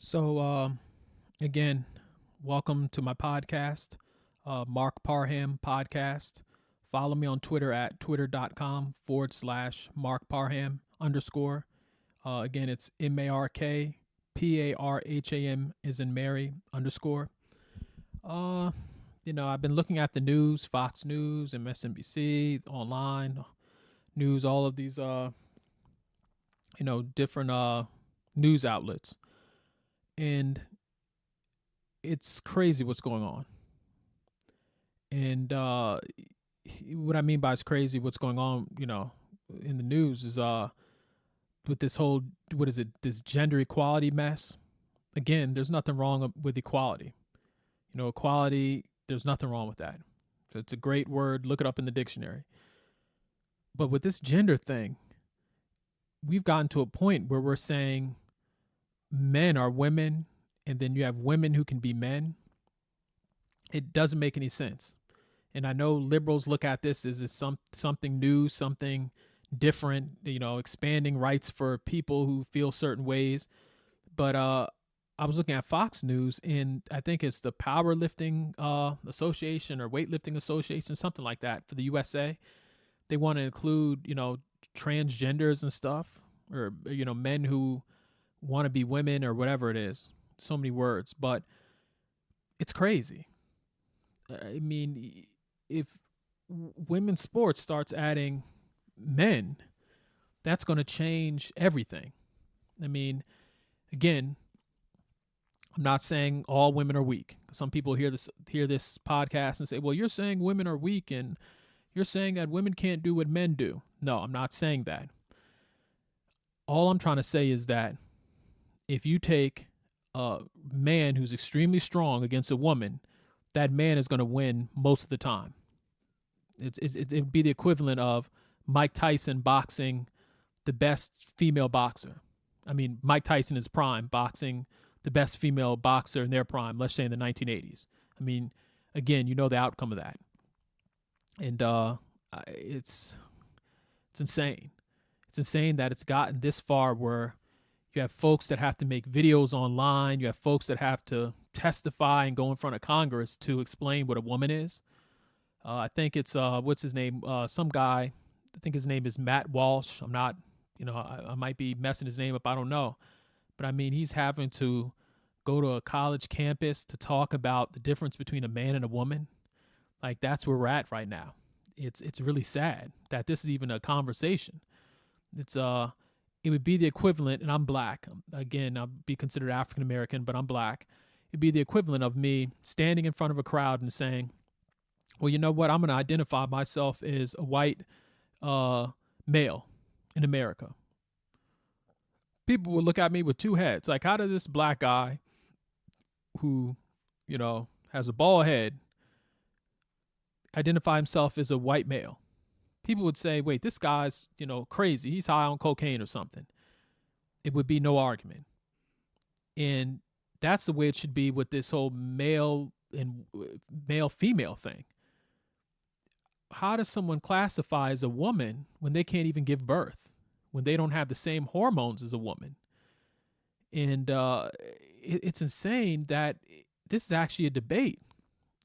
So, again, welcome to my podcast, Mark Parham Podcast. Follow me on Twitter at twitter.com/Mark Parham underscore. Again, it's MarkParham is in Mary underscore. Uh, I've been looking at the news, Fox News, MSNBC, online news, all of these, different news outlets. And it's crazy what's going on. And what I mean by it's crazy what's going on, in the news is with this whole what is it, this gender equality mess. Again, there's nothing wrong with equality. Equality, there's nothing wrong with that. So it's a great word. Look it up in the dictionary. But with this gender thing, we've gotten to a point where we're saying men are women and then you have women who can be men. It doesn't make any sense. And I know liberals look at this as something new, something different, expanding rights for people who feel certain ways. But I was looking at Fox News, and I think it's the Powerlifting Association or Weightlifting Association, something like that, for the USA. They want to include, transgenders and stuff, or men who want to be women or whatever it is. So many words, but it's crazy. I mean, if women's sports starts adding men, that's going to change everything. I mean, again, I'm not saying all women are weak. Some people hear this podcast and say, "Well, you're saying women are weak and you're saying that women can't do what men do." No, I'm not saying that. All I'm trying to say is that if you take a man who's extremely strong against a woman, that man is going to win most of the time. It'd be the equivalent of Mike Tyson boxing the best female boxer. I mean, Mike Tyson is prime boxing the best female boxer in their prime, let's say in the 1980s. I mean, again, the outcome of that. And it's insane. It's insane that it's gotten this far where you have folks that have to make videos online. You have folks that have to testify and go in front of Congress to explain what a woman is. I think it's, what's his name? Some guy, I think his name is Matt Walsh. I'm not, I might be messing his name up. I don't know. But I mean, he's having to go to a college campus to talk about the difference between a man and a woman. Like, that's where we're at right now. It's really sad that this is even a conversation. It would be the equivalent, and I'm black. Again, I'll be considered African American, but I'm black. It'd be the equivalent of me standing in front of a crowd and saying, "Well, you know what? I'm going to identify myself as a white male in America." People would look at me with two heads. Like, how did this black guy who, has a bald head identify himself as a white male? People would say, wait, this guy's, crazy. He's high on cocaine or something. It would be no argument. And that's the way it should be with this whole male and male female thing. How does someone classify as a woman when they can't even give birth, when they don't have the same hormones as a woman? And it's insane that this is actually a debate.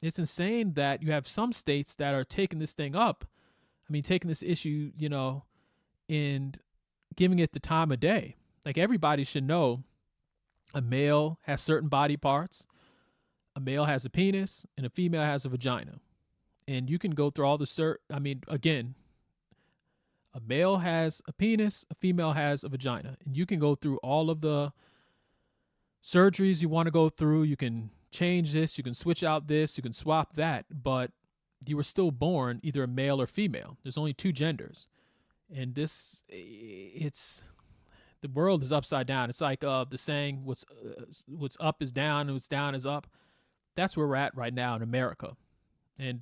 It's insane that you have some states that are taking this thing up. I mean, taking this issue, and giving it the time of day. Like, everybody should know a male has certain body parts, a male has a penis, and a female has a vagina. And you can go through all the again, a male has a penis, a female has a vagina. And you can go through all of the surgeries you want to go through. You can change this, you can switch out this, you can swap that, but you were still born either a male or female. There's only two genders. And the world is upside down. It's like the saying, what's up is down and what's down is up. That's where we're at right now in America. And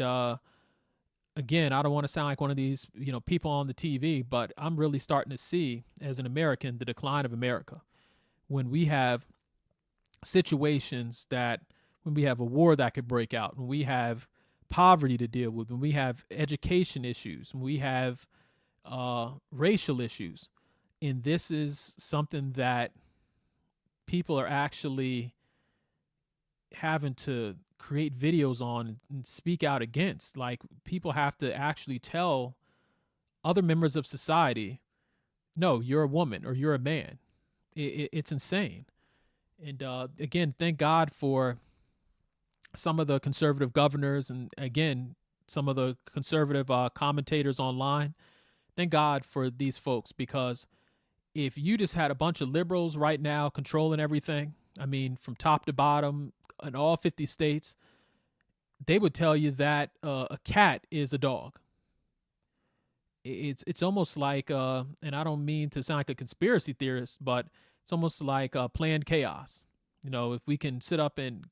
again, I don't want to sound like one of these, people on the TV, but I'm really starting to see, as an American, the decline of America. When we have situations when we have a war that could break out, when we have poverty to deal with, when we have education issues, when we have racial issues. And this is something that people are actually having to create videos on and speak out against. Like, people have to actually tell other members of society, no, you're a woman or you're a man. It's insane. And again, thank God for some of the conservative governors, and again, some of the conservative commentators online. Thank God for these folks, because if you just had a bunch of liberals right now controlling everything, I mean, from top to bottom in all 50 states, they would tell you that a cat is a dog. It's almost like, and I don't mean to sound like a conspiracy theorist, but it's almost like planned chaos. You know, if we can sit up and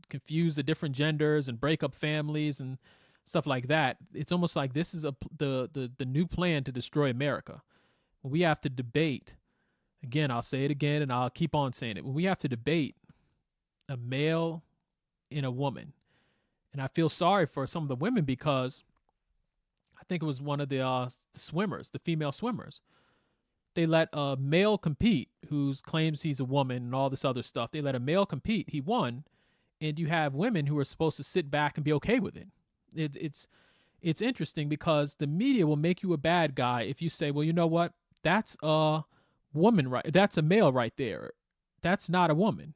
confuse the different genders and break up families and stuff like that, it's almost like this is the new plan to destroy America. We have to debate. Again, I'll say it again, and I'll keep on saying it. We have to debate a male and a woman. And I feel sorry for some of the women, because I think it was one of the swimmers, the female swimmers. They let a male compete who claims he's a woman and all this other stuff. They let a male compete. He won. And you have women who are supposed to sit back and be okay with it. It's interesting, because the media will make you a bad guy if you say, well, you know what? That's a woman, right? That's a male right there. That's not a woman.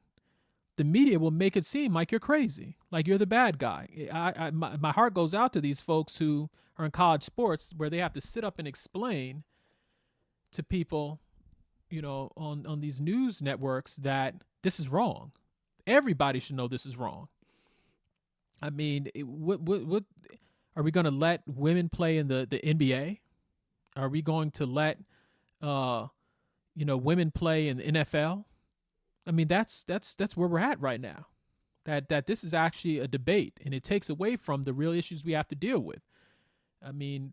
The media will make it seem like you're crazy, like you're the bad guy. My heart goes out to these folks who are in college sports, where they have to sit up and explain to people, you know, on these news networks, that this is wrong. Everybody should know this is wrong. I mean, what are we going to let women play in the NBA? Are we going to let women play in the NFL? I mean, that's where we're at right now. That this is actually a debate, and it takes away from the real issues we have to deal with. I mean,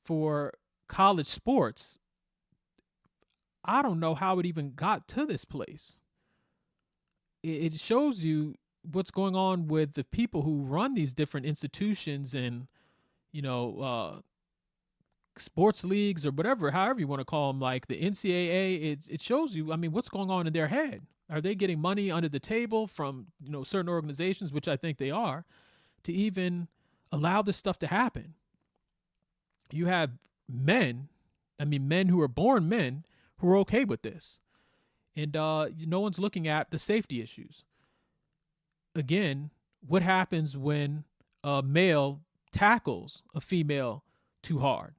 for college sports, I don't know how it even got to this place. It shows you what's going on with the people who run these different institutions and, sports leagues or whatever, however you want to call them, like the NCAA. It shows you, I mean, what's going on in their head. Are they getting money under the table from, certain organizations, which I think they are, to even allow this stuff to happen? You have men who are born men, who are okay with this. And no one's looking at the safety issues. Again, what happens when a male tackles a female too hard,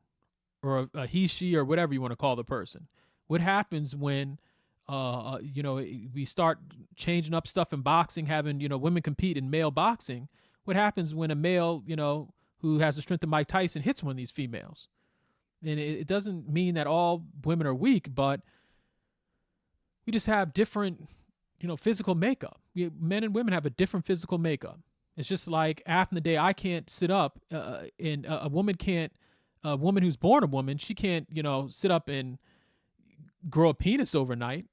or a he, she, or whatever you want to call the person? What happens when, we start changing up stuff in boxing, having, women compete in male boxing? What happens when a male, who has the strength of Mike Tyson hits one of these females? And it doesn't mean that all women are weak, but we just have different, physical makeup. Men and women have a different physical makeup. It's just like, after the day, I can't sit up and a woman can't, a woman who's born a woman, she can't, sit up and grow a penis overnight.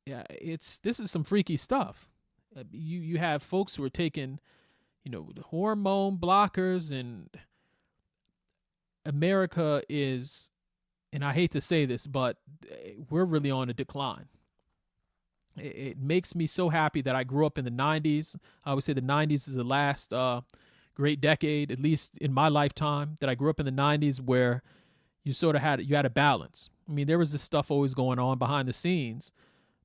Yeah, this is some freaky stuff. You have folks who are taking, hormone blockers, and America is, and I hate to say this, but we're really on a decline. It makes me so happy that I grew up in the 90s. I would say the 90s is the last great decade, at least in my lifetime, that I grew up in the 90s, where you sort of had a balance. I mean, there was this stuff always going on behind the scenes,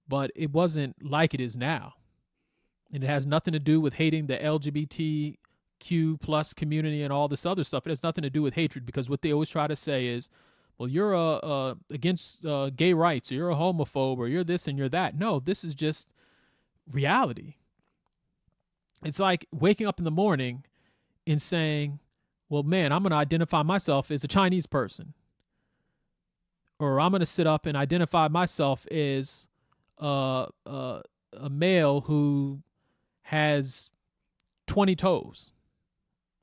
but it wasn't like it is now. And it has nothing to do with hating the LGBTQ plus community and all this other stuff. It has nothing to do with hatred, because what they always try to say is, well, you're against gay rights, or you're a homophobe, or you're this and you're that. No, this is just reality. It's like waking up in the morning and saying, well, man, I'm going to identify myself as a Chinese person. Or I'm going to sit up and identify myself as a male who has 20 toes.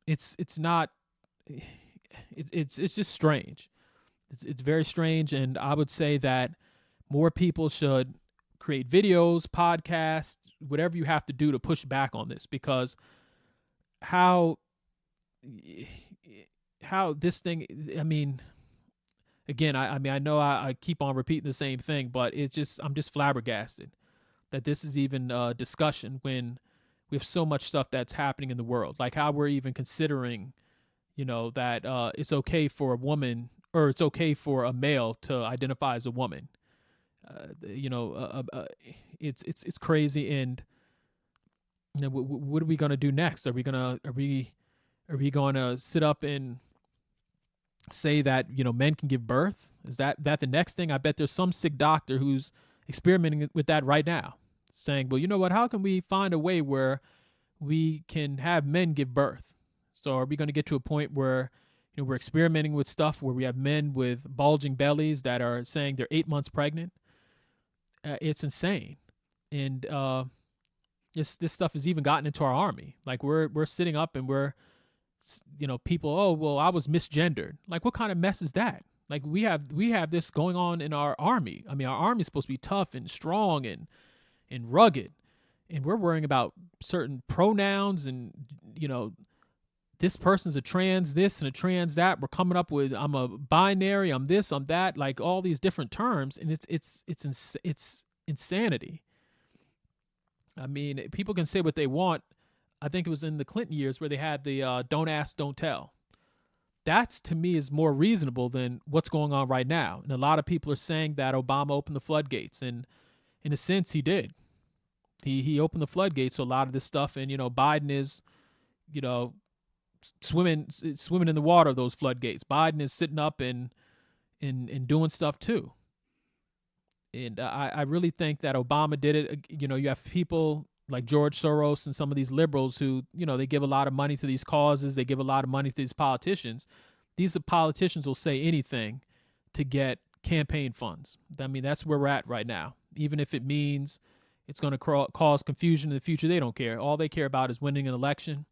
It's just strange. It's very strange, and I would say that more people should create videos, podcasts, whatever you have to do to push back on this, because how this thing, I mean, again, I know I keep on repeating the same thing, but I'm just flabbergasted. that this is even a discussion when we have so much stuff that's happening in the world, like how we're even considering, that it's okay for a woman or it's okay for a male to identify as a woman. It's crazy, and what are we gonna do next? Are we going to sit up and say that men can give birth? Is that the next thing? I bet there's some sick doctor who's experimenting with that right now, saying, well, you know what? How can we find a way where we can have men give birth? So are we going to get to a point where we're experimenting with stuff where we have men with bulging bellies that are saying they're 8 months pregnant? It's insane, and this stuff has even gotten into our army. Like we're sitting up and we're people, oh well, I was misgendered. Like what kind of mess is that? Like we have this going on in our army. I mean, our army is supposed to be tough and strong and rugged, and we're worrying about certain pronouns and this person's a trans this and a trans that. We're coming up with I'm a binary, I'm this, I'm that, like all these different terms, and it's insanity. I mean, people can say what they want. I think it was in the Clinton years where they had the don't ask, don't tell. That's, to me, is more reasonable than what's going on right now. And a lot of people are saying that Obama opened the floodgates, and in a sense, he did. He opened the floodgates to a lot of this stuff, and Biden is, swimming in the water of those floodgates. Biden is sitting up and doing stuff too. And I really think that Obama did it. You have people like George Soros and some of these liberals who, they give a lot of money to these causes. They give a lot of money to these politicians. These politicians will say anything to get campaign funds. I mean, that's where we're at right now. Even if it means it's going to cause confusion in the future, they don't care. All they care about is winning an election.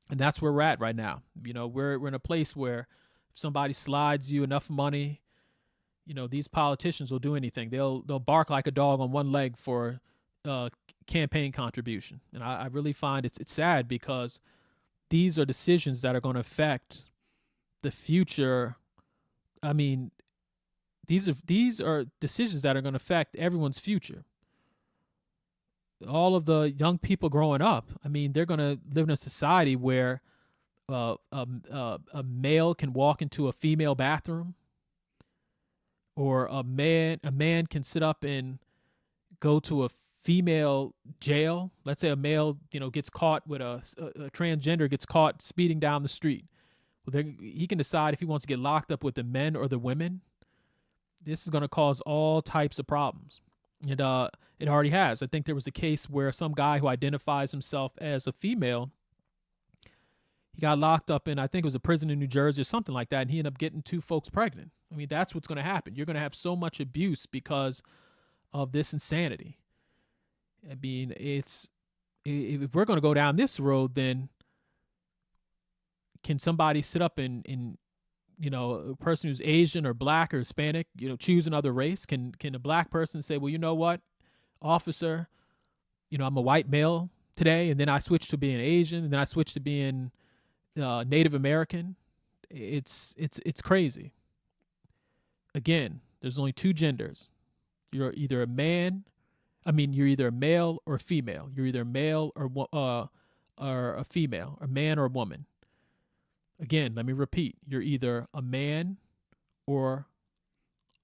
And that's where we're at right now. We're in a place where if somebody slides you enough money, these politicians will do anything. They'll bark like a dog on one leg for campaign contribution. And I really find it's sad because these are decisions that are going to affect the future. I mean, these are decisions that are going to affect everyone's future. All of the young people growing up, I mean, they're going to live in a society where a male can walk into a female bathroom, or a man can sit up and go to a female jail. Let's say a male, gets caught with a transgender gets caught speeding down the street. Well, he can decide if he wants to get locked up with the men or the women. This is going to cause all types of problems. And it already has. I think there was a case where some guy who identifies himself as a female, he got locked up in, I think it was a prison in New Jersey or something like that, and he ended up getting 2 folks pregnant. I mean, that's what's going to happen. You're going to have so much abuse because of this insanity. I mean, if we're going to go down this road, then can somebody sit up and a person who's Asian or black or Hispanic, choose another race? Can a black person say, well, you know what, officer, I'm a white male today, and then I switch to being Asian, and then I switch to being Native American? It's crazy. Again, there's only 2 genders. You're either a male or a female. You're either a male or a female, a man or a woman. Again, let me repeat. You're either a man or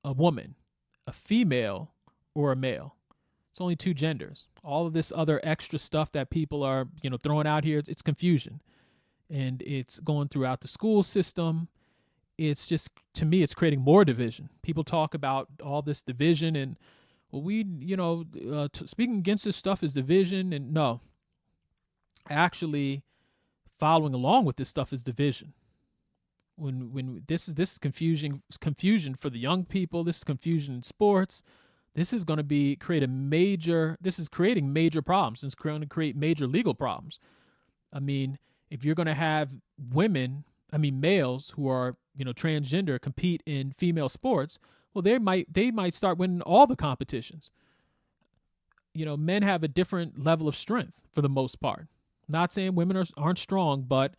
a woman, a female or a male. It's only 2 genders. All of this other extra stuff that people are, throwing out here, it's confusion. And it's going throughout the school system. It's just, to me, it's creating more division. People talk about all this division and, well, speaking against this stuff is division. And no, actually, following along with this stuff is division. When this is confusion for the young people. This is confusion in sports. This is going to this is creating major problems. It's going to create major legal problems. I mean, if you're going to have males who are, transgender compete in female sports, well, they might start winning all the competitions. Men have a different level of strength for the most part. Not saying women aren't strong, but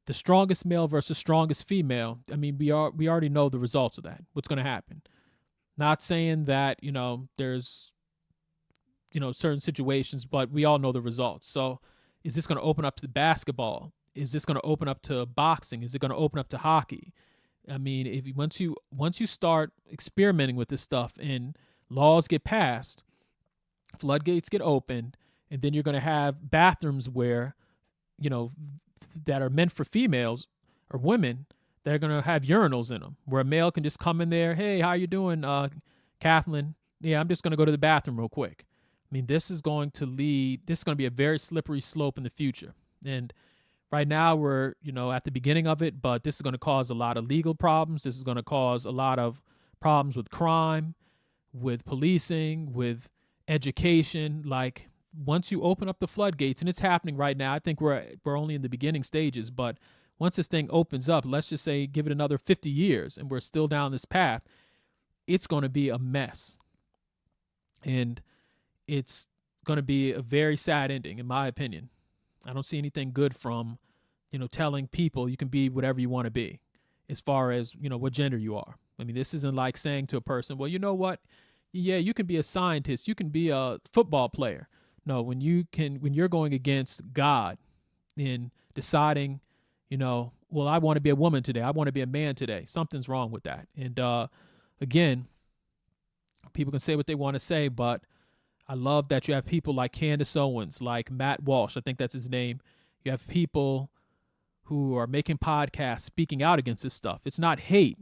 the strongest male versus strongest female, I mean, we already know the results of that, what's going to happen. Not saying that, there's certain situations, but we all know the results. So is this going to open up to basketball? Is this going to open up to boxing? Is it going to open up to hockey? I mean, if once you start experimenting with this stuff and laws get passed, floodgates get opened, and then you're going to have bathrooms where, that are meant for females or women, they're going to have urinals in them where a male can just come in there. Hey, how you doing, Kathleen? Yeah, I'm just going to go to the bathroom real quick. I mean, this is going to be a very slippery slope in the future. And right now we're, at the beginning of it, but this is going to cause a lot of legal problems. This is going to cause a lot of problems with crime, with policing, with education. Like, once you open up the floodgates, and it's happening right now, I think we're only in the beginning stages, but once this thing opens up, let's just say give it another 50 years and we're still down this path, it's going to be a mess. And it's going to be a very sad ending, in my opinion. I don't see anything good from, telling people you can be whatever you want to be as far as, what gender you are. I mean, this isn't like saying to a person, well, you know what? Yeah, you can be a scientist. You can be a football player. No, when you're going against God in deciding, well, I want to be a woman today. I want to be a man today. Something's wrong with that. And again, people can say what they want to say, but I love that you have people like Candace Owens, like Matt Walsh. I think that's his name. You have people who are making podcasts speaking out against this stuff. It's not hate.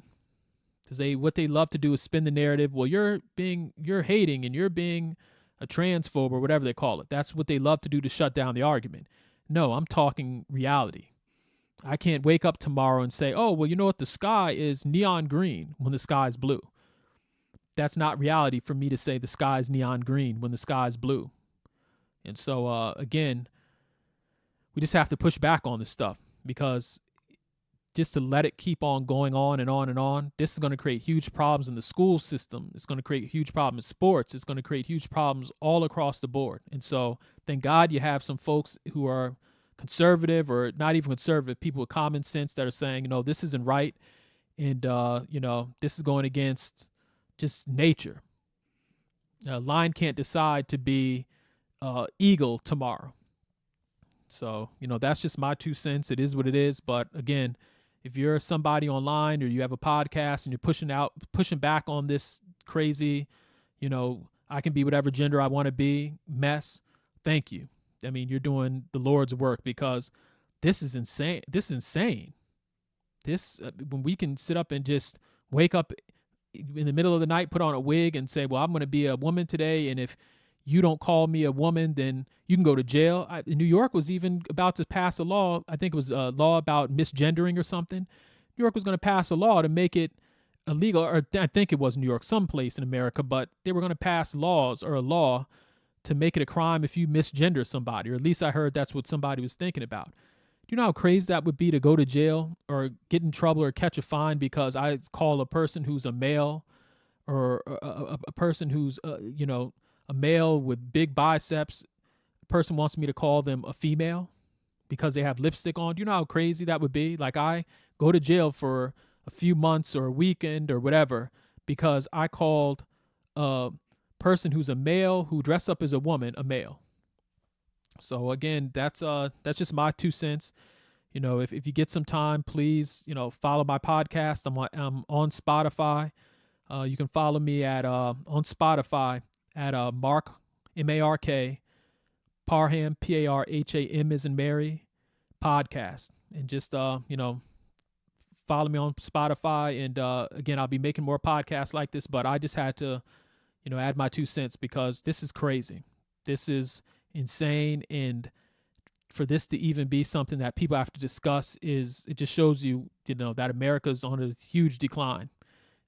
Because what they love to do is spin the narrative. Well, you're hating and you're being a transphobe or whatever they call it. That's what they love to do to shut down the argument. No, I'm talking reality. I can't wake up tomorrow and say, oh, well, you know what? The sky is neon green when the sky is blue. That's not reality for me to say the sky is neon green when the sky is blue. And so, again, we just have to push back on this stuff, because just to let it keep on going on and on and on, this is going to create huge problems in the school system. It's going to create a huge problem in sports. It's going to create huge problems all across the board. And so thank God you have some folks who are conservative, or not even conservative, people with common sense that are saying, this isn't right. And, this is going against just nature. A lion can't decide to be eagle tomorrow. So, that's just my 2 cents. It is what it is. But again, if you're somebody online or you have a podcast and you're pushing back on this crazy, I can be whatever gender I want to be mess, thank you. I mean, you're doing the Lord's work, because this is insane. When we can sit up and just wake up in the middle of the night, put on a wig and say, well, I'm going to be a woman today, and if you don't call me a woman, then you can go to jail. New York was even about to pass a law. I think it was a law about misgendering or something. New York was going to pass a law to make it illegal, or I think it was New York, someplace in America, but they were going to pass laws or a law to make it a crime if you misgender somebody, or at least I heard that's what somebody was thinking about. Do you know how crazy that would be to go to jail or get in trouble or catch a fine because I call a person who's a male, or a person who's, a male with big biceps, a person wants me to call them a female because they have lipstick on? Do you know how crazy that would be? Like, I go to jail for a few months or a weekend or whatever because I called a person who's a male who dressed up as a woman a male. So again, that's just my 2 cents. If you get some time, please, follow my podcast. I'm on Spotify. You can follow me at on Spotify at Mark, M-A-R-K, Parham, P-A-R-H-A-M as in Mary, podcast. And just, follow me on Spotify. And again, I'll be making more podcasts like this, but I just had to, add my 2 cents, because this is crazy. This is insane. And for this to even be something that people have to discuss, it just shows you, that America's on a huge decline.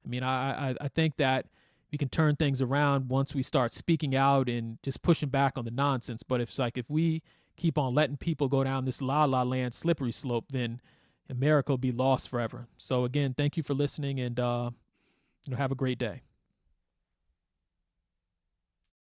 I mean, I think that we can turn things around once we start speaking out and just pushing back on the nonsense. But if we keep on letting people go down this la-la land slippery slope, then America will be lost forever. So again, thank you for listening, and have a great day.